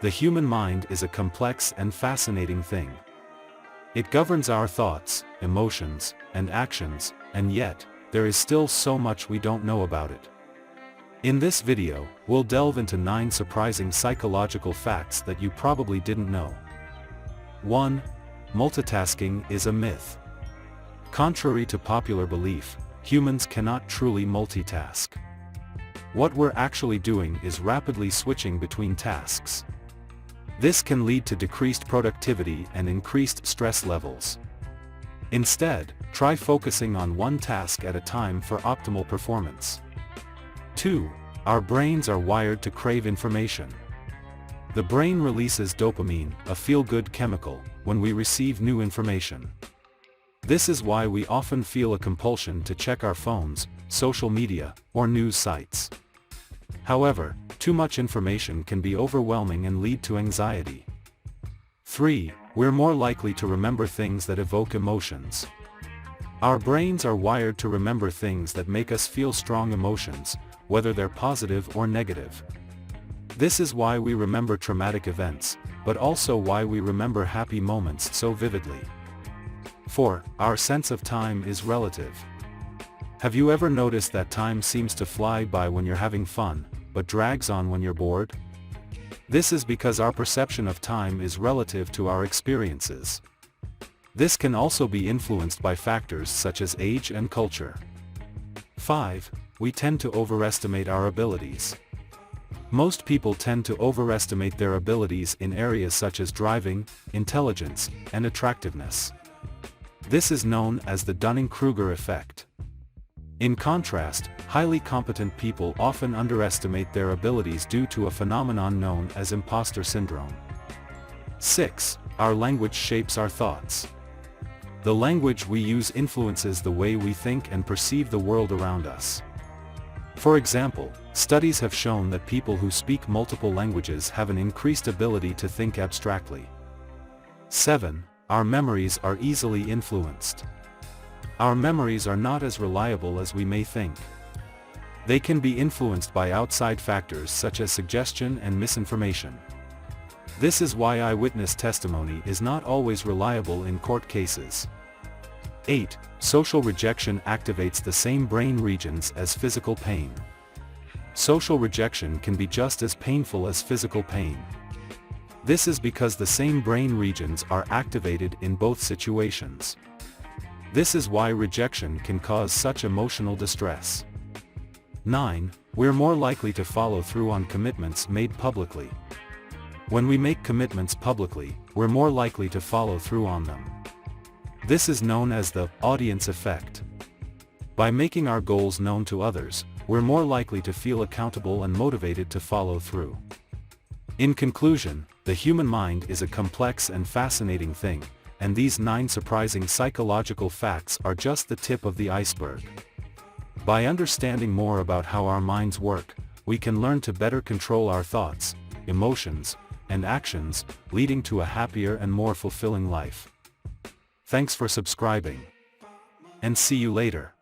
The human mind is a complex and fascinating thing. It governs our thoughts, emotions, and actions, and yet, there is still so much we don't know about it. In this video, we'll delve into 9 surprising psychological facts that you probably didn't know. 1. Multitasking is a myth. Contrary to popular belief, humans cannot truly multitask. What we're actually doing is rapidly switching between tasks. This can lead to decreased productivity and increased stress levels. Instead, try focusing on one task at a time for optimal performance. 2. Our brains are wired to crave information. The brain releases dopamine, a feel-good chemical, when we receive new information. This is why we often feel a compulsion to check our phones, social media, or news sites. However, too much information can be overwhelming and lead to anxiety. 3. We're more likely to remember things that evoke emotions. Our brains are wired to remember things that make us feel strong emotions, whether they're positive or negative. This is why we remember traumatic events, but also why we remember happy moments so vividly. 4. Our sense of time is relative. Have you ever noticed that time seems to fly by when you're having fun, but drags on when you're bored? This is because our perception of time is relative to our experiences. This can also be influenced by factors such as age and culture. 5. We tend to overestimate our abilities. Most people tend to overestimate their abilities in areas such as driving, intelligence, and attractiveness. This is known as the Dunning-Kruger effect. In contrast, highly competent people often underestimate their abilities due to a phenomenon known as imposter syndrome. 6. Our language shapes our thoughts. The language we use influences the way we think and perceive the world around us. For example, studies have shown that people who speak multiple languages have an increased ability to think abstractly. 7. Our memories are easily influenced. Our memories are not as reliable as we may think. They can be influenced by outside factors such as suggestion and misinformation. This is why eyewitness testimony is not always reliable in court cases. 8. Social rejection activates the same brain regions as physical pain. Social rejection can be just as painful as physical pain. This is because the same brain regions are activated in both situations. This is why rejection can cause such emotional distress. 9. We're more likely to follow through on commitments made publicly. When we make commitments publicly, we're more likely to follow through on them. This is known as the audience effect. By making our goals known to others, we're more likely to feel accountable and motivated to follow through. In conclusion, the human mind is a complex and fascinating thing, and these 9 surprising psychological facts are just the tip of the iceberg. By understanding more about how our minds work, we can learn to better control our thoughts, emotions, and actions, leading to a happier and more fulfilling life. Thanks for subscribing. And see you later.